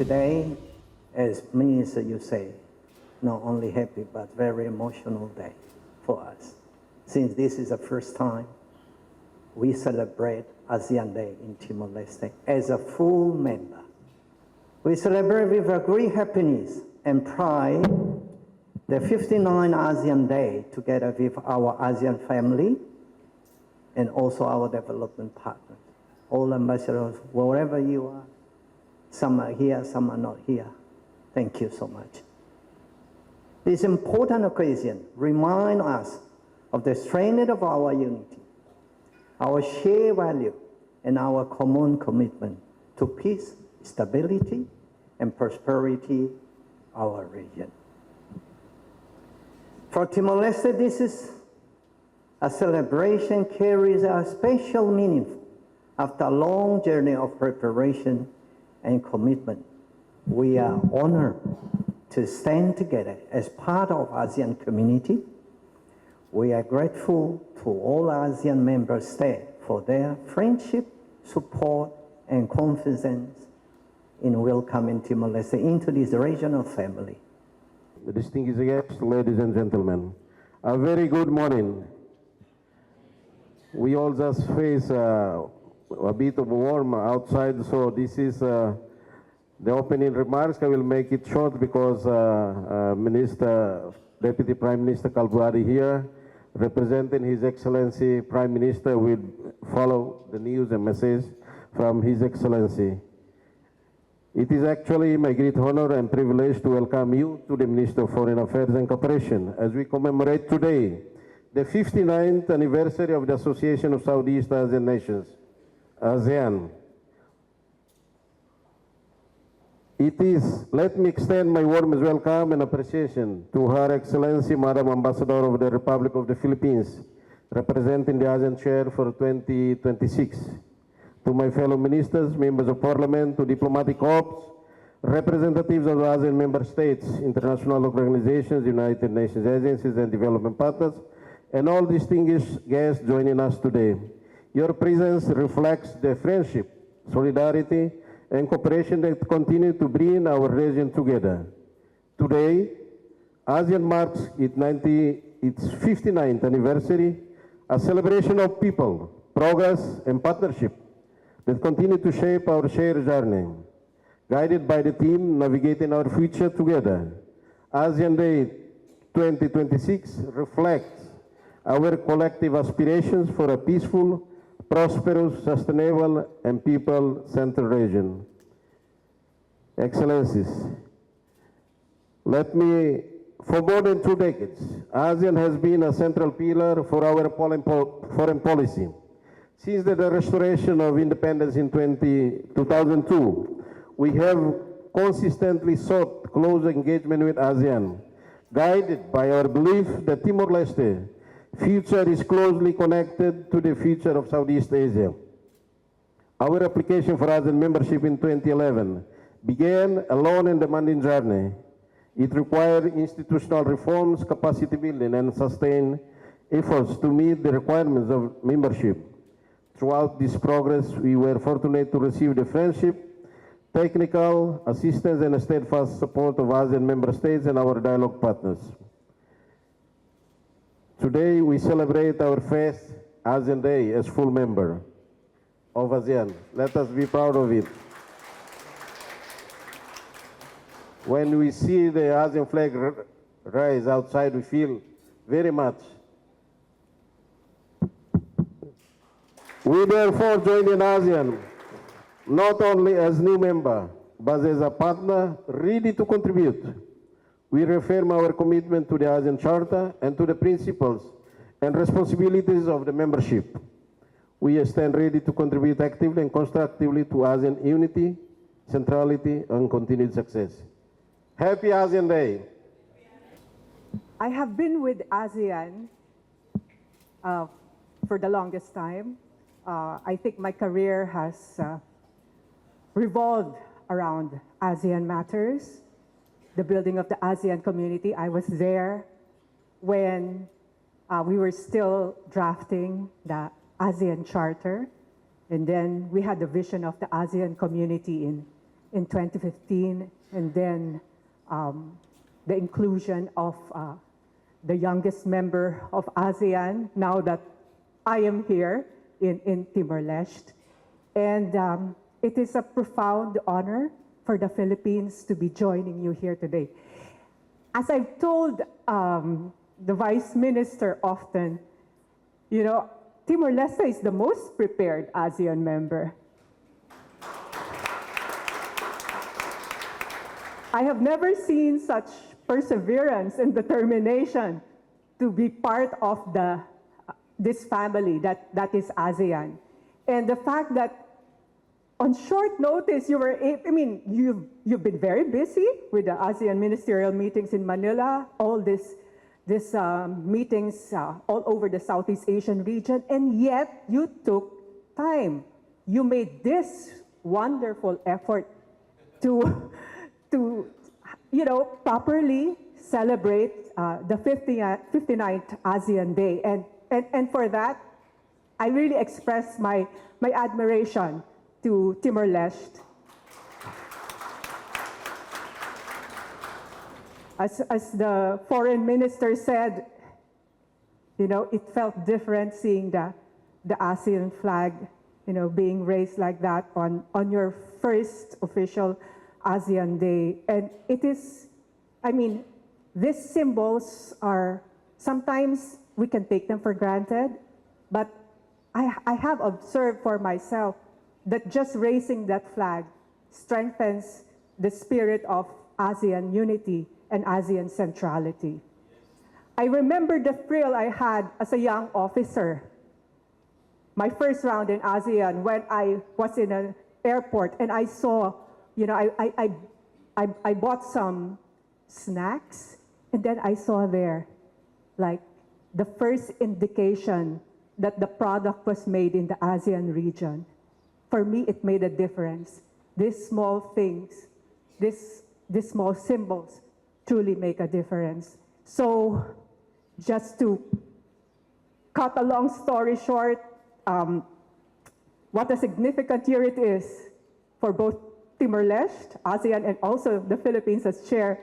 Today, as Minister you say, not only happy but very emotional day for us, since this is the first time we celebrate ASEAN Day in Timor-Leste as a full member. We celebrate with a great happiness and pride the 59th ASEAN Day together with our ASEAN family and also our development partners. All ambassadors, wherever you are, some are here, some are not here. Thank you so much. This important occasion reminds us of the strength of our unity, our shared value, and our common commitment to peace, stability, and prosperity of our region. For Timor-Leste, this is a celebration carries a special meaning after a long journey of preparation and commitment. We are honored to stand together as part of ASEAN community. We are grateful to all ASEAN member states for their friendship, support, and confidence in welcoming Timor-Leste into this regional family. Distinguished guests, ladies and gentlemen, a very good morning. We all just face a bit of warm outside, so this is the opening remarks. I will make it short because Deputy Prime Minister Kalbuari here, representing His Excellency Prime Minister, will follow the news and message from His Excellency. It is actually my great honor and privilege to welcome you to the Minister of Foreign Affairs and Cooperation as we commemorate today the 59th anniversary of the Association of Southeast Asian Nations, ASEAN. Let me extend my warmest welcome and appreciation to Her Excellency Madam Ambassador of the Republic of the Philippines, representing the ASEAN Chair for 2026. To my fellow ministers, members of parliament, to diplomatic corps, representatives of the ASEAN member states, international organizations, United Nations agencies, and development partners, and all distinguished guests joining us today. Your presence reflects the friendship, solidarity, and cooperation that continue to bring our region together. Today, ASEAN marks its 59th anniversary, a celebration of people, progress, and partnership that continue to shape our shared journey. Guided by the theme Navigating Our Future Together, ASEAN Day 2026 reflects our collective aspirations for a peaceful, prosperous, sustainable, and people-centered region. Excellencies, for more than 2 decades, ASEAN has been a central pillar for our foreign policy. Since the restoration of independence in 2002, we have consistently sought close engagement with ASEAN, guided by our belief that Timor-Leste future is closely connected to the future of Southeast Asia. Our application for ASEAN membership in 2011 began a long and demanding journey. It required institutional reforms, capacity building, and sustained efforts to meet the requirements of membership. Throughout this progress, we were fortunate to receive the friendship, technical assistance, and steadfast support of ASEAN member states and our dialogue partners. Today, we celebrate our first ASEAN Day as full member of ASEAN. Let us be proud of it. When we see the ASEAN flag rise outside, we feel very much. We therefore join in ASEAN, not only as new member, but as a partner ready to contribute. We reaffirm our commitment to the ASEAN Charter and to the principles and responsibilities of the membership. We stand ready to contribute actively and constructively to ASEAN unity, centrality, and continued success. Happy ASEAN Day! I have been with ASEAN for the longest time. I think my career has revolved around ASEAN matters, the building of the ASEAN community. I was there when we were still drafting the ASEAN Charter, and then we had the vision of the ASEAN community in in 2015, and then the inclusion of the youngest member of ASEAN, now that I am here in Timor-Leste. And it is a profound honor for the Philippines to be joining you here today. As I've told the Vice Minister often, you know, Timor-Leste is the most prepared ASEAN member. I have never seen such perseverance and determination to be part of this family that is ASEAN. And the fact that on short notice, you've been very busy with the ASEAN ministerial meetings in Manila, all these meetings all over the Southeast Asian region, and yet you took time. You made this wonderful effort to properly celebrate the 59th ASEAN Day. And for that, I really express my admiration to Timor-Leste. As the foreign minister said, you know, it felt different seeing the ASEAN flag, you know, being raised like that on your first official ASEAN Day. And it is, I mean, these symbols are, sometimes we can take them for granted, but I have observed for myself that just raising that flag strengthens the spirit of ASEAN unity and ASEAN centrality. I remember the thrill I had as a young officer, my first round in ASEAN, when I was in an airport and I saw, you know, I bought some snacks, and then I saw there, like, the first indication that the product was made in the ASEAN region. For me, it made a difference. These small things, these small symbols truly make a difference. So just to cut a long story short, what a significant year it is for both Timor-Leste, ASEAN, and also the Philippines as chair,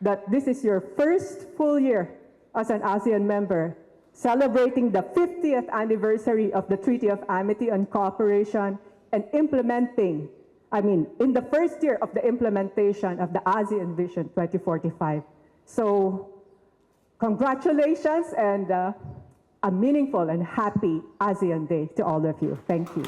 that this is your first full year as an ASEAN member, celebrating the 50th anniversary of the Treaty of Amity and Cooperation, and implementing, in the first year of the implementation of the ASEAN Vision 2045. So congratulations and a meaningful and happy ASEAN Day to all of you. Thank you.